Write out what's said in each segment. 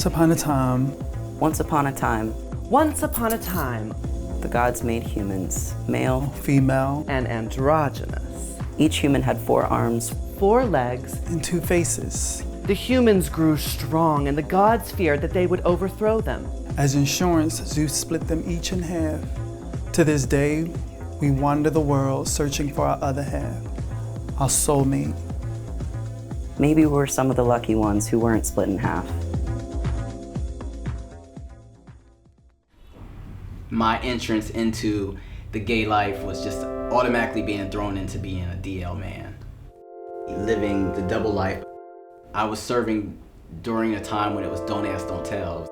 Once upon a time. Once upon a time. Once upon a time. The gods made humans, male, female, and androgynous. Each human had 4 arms, 4 legs, and 2 faces. The humans grew strong, and the gods feared that they would overthrow them. As insurance, Zeus split them each in half. To this day, we wander the world searching for our other half, our soulmate. Maybe we're some of the lucky ones who weren't split in half. My entrance into the gay life was just automatically being thrown into being a DL man. Living the double life. I was serving during a time when it was don't ask, don't tell.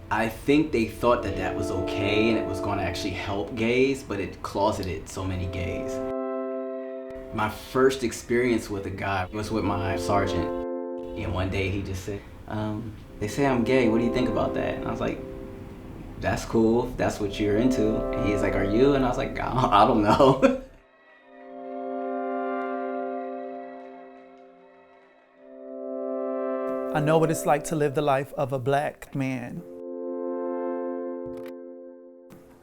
I think they thought that that was okay and it was going to actually help gays, but it closeted so many gays. My first experience with a guy was with my sergeant. And one day he just said, they say I'm gay, what do you think about that? And I was like, that's cool, if that's what you're into. And he's like, are you? And I was like, I don't know. I know what it's like to live the life of a black man.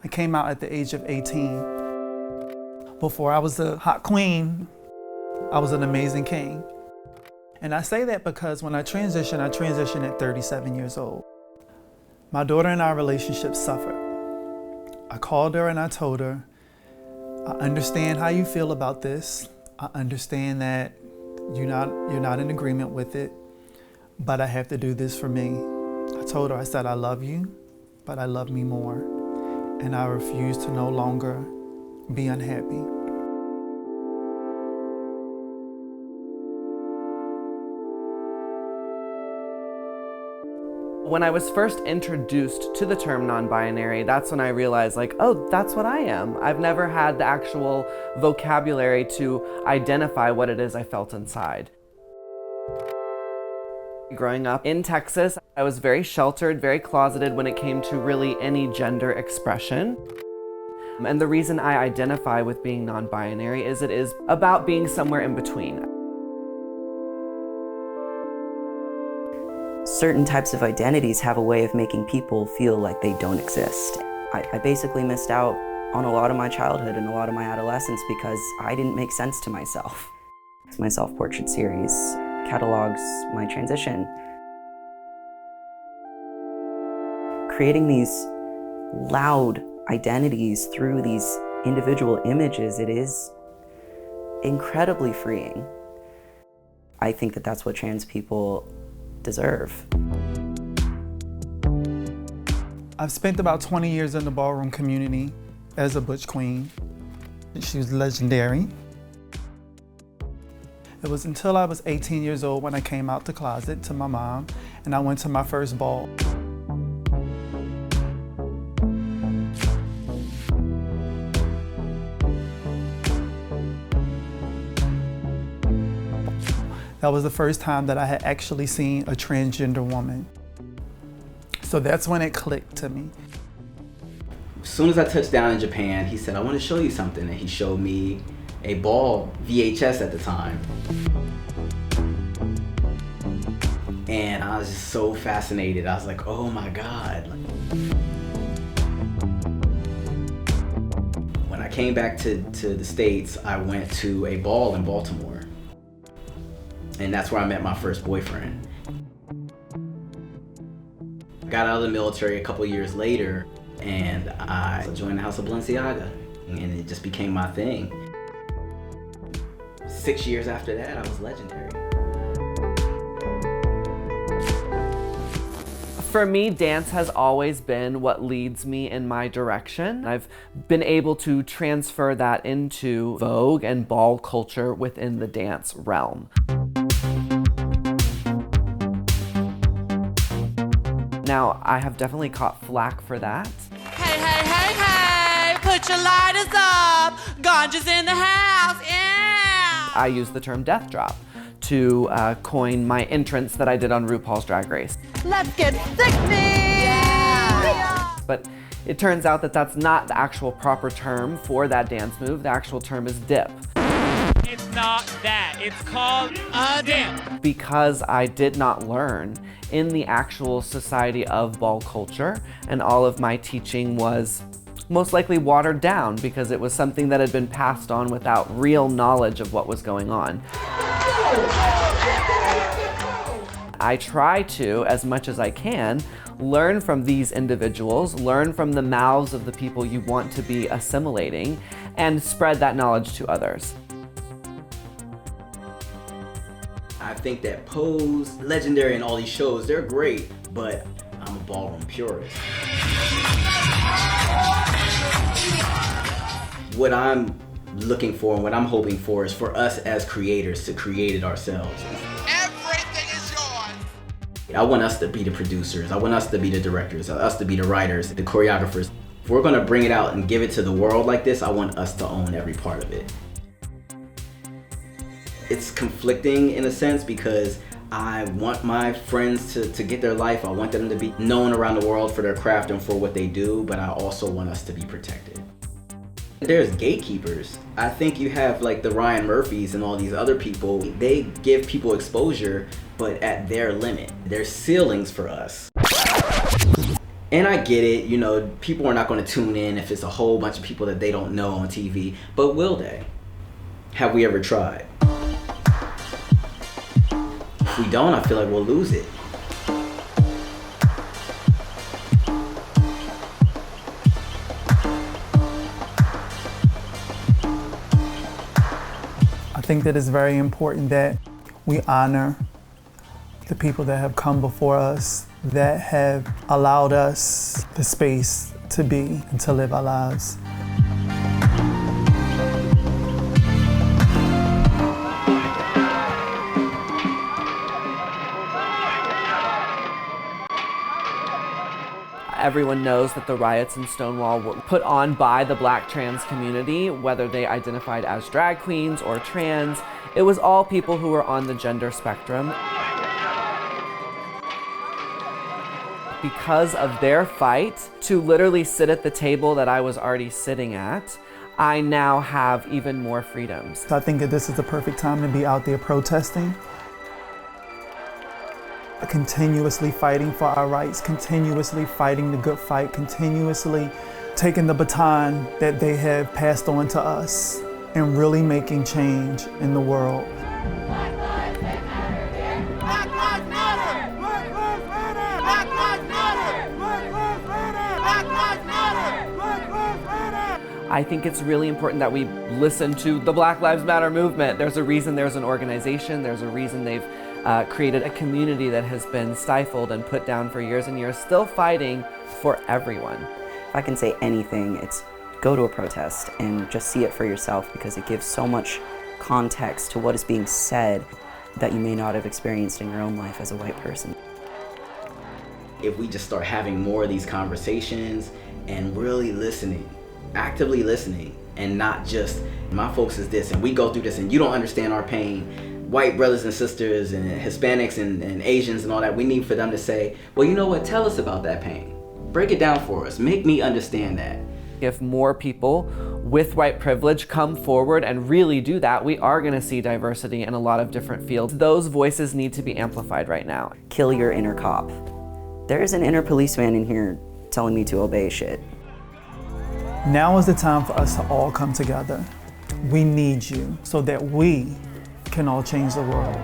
I came out at the age of 18. Before I was a hot queen, I was an amazing king. And I say that because when I transitioned at 37 years old. My daughter and our relationship suffered. I called her and I told her, I understand how you feel about this. I understand that you're not in agreement with it, but I have to do this for me. I told her, I said, I love you, but I love me more. And I refuse to no longer be unhappy. When I was first introduced to the term non-binary, that's when I realized, like, oh, that's what I am. I've never had the actual vocabulary to identify what it is I felt inside. Growing up in Texas, I was very sheltered, very closeted when it came to really any gender expression. And the reason I identify with being non-binary is it is about being somewhere in between. Certain types of identities have a way of making people feel like they don't exist. I basically missed out on a lot of my childhood and a lot of my adolescence because I didn't make sense to myself. My self-portrait series catalogs my transition. Creating these loud identities through these individual images, it is incredibly freeing. I think that that's what trans people deserve. I've spent about 20 years in the ballroom community as a butch queen. She was legendary. It was until I was 18 years old when I came out the closet to my mom and I went to my first ball. That was the first time that I had actually seen a transgender woman. So that's when it clicked to me. As soon as I touched down in Japan, he said, I want to show you something. And he showed me a ball VHS at the time. And I was just so fascinated. I was like, oh my God. When I came back to the States, I went to a ball in Baltimore. And that's where I met my first boyfriend. I got out of the military a couple years later and I joined the House of Balenciaga and it just became my thing. 6 years after that, I was legendary. For me, dance has always been what leads me in my direction. I've been able to transfer that into Vogue and ball culture within the dance realm. Now, I have definitely caught flack for that. Hey, hey, hey, hey, put your lighters up, ganja's in the house, yeah! I use the term death drop to coin my entrance that I did on RuPaul's Drag Race. Let's get sexy! Yeah! But it turns out that that's not the actual proper term for that dance move. The actual term is dip. It's not that. It's called a dance. Because I did not learn in the actual society of ball culture, and all of my teaching was most likely watered down because it was something that had been passed on without real knowledge of what was going on. I try to, as much as I can, learn from these individuals, learn from the mouths of the people you want to be assimilating, and spread that knowledge to others. I think that Pose, Legendary, and all these shows, they're great, but I'm a ballroom purist. What I'm looking for and what I'm hoping for is for us as creators to create it ourselves. Everything is yours. I want us to be the producers. I want us to be the directors, us to be the writers, the choreographers. If we're gonna bring it out and give it to the world like this, I want us to own every part of it. It's conflicting in a sense because I want my friends to get their life. I want them to be known around the world for their craft and for what they do, but I also want us to be protected. There's gatekeepers. I think you have like the Ryan Murphys and all these other people. They give people exposure, but at their limit. There's ceilings for us. And I get it, you know, people are not going to tune in if it's a whole bunch of people that they don't know on TV, but will they? Have we ever tried? If we don't, I feel like we'll lose it. I think that it's very important that we honor the people that have come before us, that have allowed us the space to be and to live our lives. Everyone knows that the riots in Stonewall were put on by the Black trans community, whether they identified as drag queens or trans. It was all people who were on the gender spectrum. Because of their fight to literally sit at the table that I was already sitting at, I now have even more freedoms. I think that this is the perfect time to be out there protesting, continuously fighting for our rights, continuously fighting the good fight, continuously taking the baton that they have passed on to us and really making change in the world. Black lives matter. Black lives matter. Black lives matter. Black lives matter. Black lives matter. Black lives matter. Black lives matter. I think it's really important that we listen to the Black Lives Matter movement. There's a reason there's an organization, there's a reason they've created a community that has been stifled and put down for years and years, still fighting for everyone. If I can say anything, it's go to a protest and just see it for yourself, because it gives so much context to what is being said that you may not have experienced in your own life as a white person. If we just start having more of these conversations and really listening, actively listening, and not just, my folks is this and we go through this and you don't understand our pain. White brothers and sisters and Hispanics and Asians and all that, we need for them to say, well, you know what, tell us about that pain. Break it down for us, make me understand that. If more people with white privilege come forward and really do that, we are gonna see diversity in a lot of different fields. Those voices need to be amplified right now. Kill your inner cop. There is an inner policeman in here telling me to obey shit. Now is the time for us to all come together. We need you so that we can all change the world.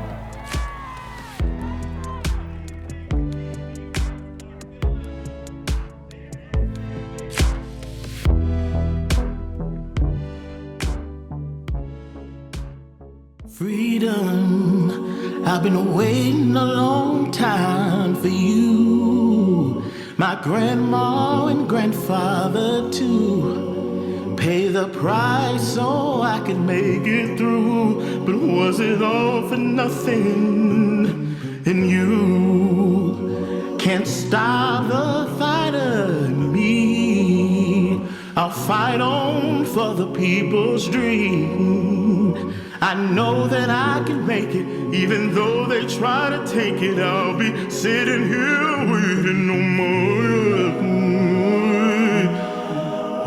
Freedom, I've been waiting a long time for you. My grandma and grandfather too. Pay the price so I could make it through. But was it all for nothing? And you can't stop the fighter in me. I'll fight on for the people's dream. I know that I can make it, even though they try to take it. I'll be sitting here waiting no more,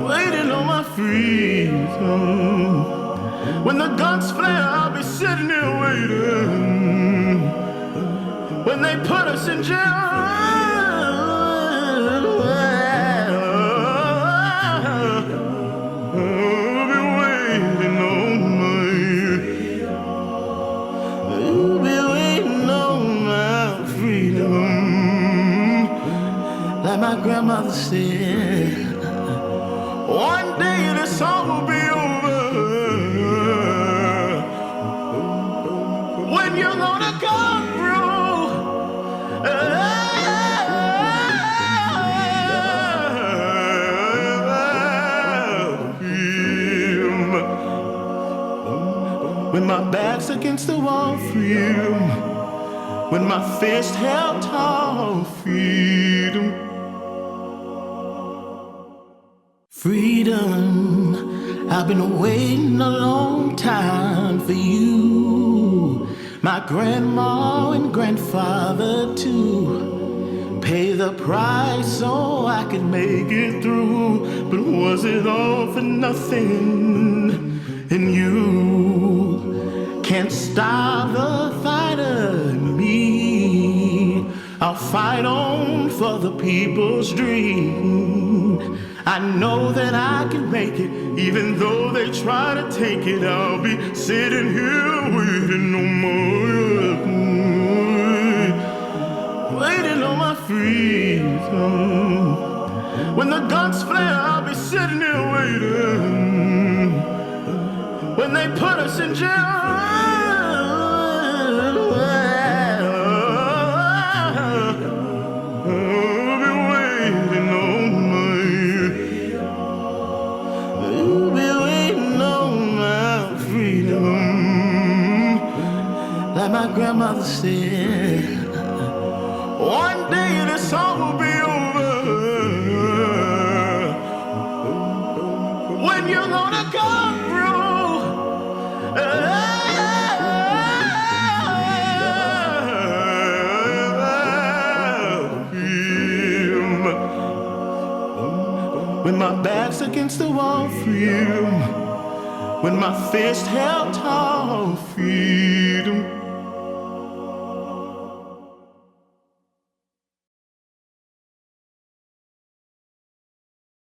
waiting on my freedom. When the guns flare, I'll be sitting here waiting. When they put us in jail, I'll be waiting on I'll be waiting on my freedom. Like my grandmother said, one day this all will be over. When you're gonna come through, when my back's against the wall, freedom. When my fist held tall, freedom. Freedom, I've been waiting a long time for you. My grandma and grandfather too. Pay the price so I could make it through. But was it all for nothing? And you can't stop the fighter in me. I'll fight on for the people's dream. I know that I can make it, even though they try to take it. I'll be sitting here waiting on waiting on my freedom. When the guns flare, I'll be sitting here waiting. When they put us in jail, like my grandmother said, one day this all will be over. When you're gonna come through, when my back's against the wall, freedom. When my fist held tall, freedom.